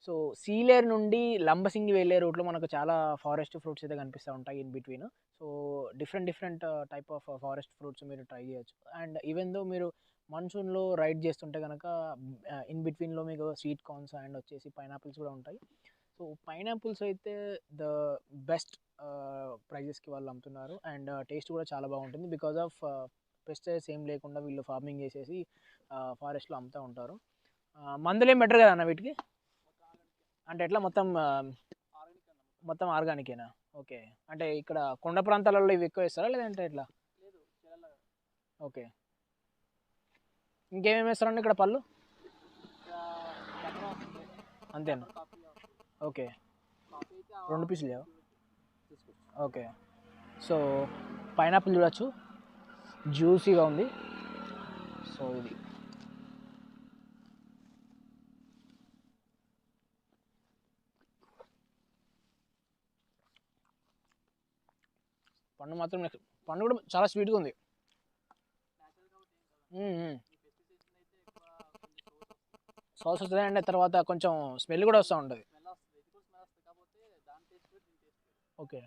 So Sileru నుండి లంబసింగి వెళ్ళే రూట్లో మనకు చాలా ఫారెస్ట్ ఫ్రూట్స్ అయితే కనిపిస్తూ ఉంటాయి in between. So different type of forest fruits మీరు ట్రై చేయొచ్చు. అండ్ ఈవెన్ దో మీరు మన్సూన్లో రైడ్ చేస్తుంటే కనుక ఇన్ బిట్వీన్లో మీకు స్వీట్ కార్న్స్ అండ్ వచ్చేసి పైనాపిల్స్ కూడా ఉంటాయి. సో పైనాపిల్స్ అయితే ద బెస్ట్ ప్రైజెస్కి వాళ్ళు అమ్ముతున్నారు. అండ్ టేస్ట్ కూడా చాలా బాగుంటుంది బికాజ్ ఆఫ్ పెస్టిసైడ్స్ ఏం లేకుండా వీళ్ళు ఫార్మింగ్ చేసేసి ఫారెస్ట్లో అమ్ముతూ ఉంటారు. మందులు ఏం బెటర్ కదా అన్న వీటికి? అంటే ఎట్లా మొత్తం ఆర్గానికేనా? ఓకే. అంటే ఇక్కడ కొండ ప్రాంతాలలో ఇవి ఎక్కువ వేస్తారా లేదంటే ఎట్లా? ఓకే. ఇంకేమేమి వేస్తారండి ఇక్కడ పళ్ళు? అంతేనా? ఓకే. 2 పీసులు లేవా? ఓకే. సో పైనాపిల్ చూడొచ్చు, జ్యూసీగా ఉంది. సో ఇది పండు మాత్రం పండు కూడా చాలా స్వీట్గా ఉంది. సాస్ వస్తుంది అండ్ తర్వాత కొంచెం స్మెల్ కూడా వస్తూ ఉంటుంది. ఓకే.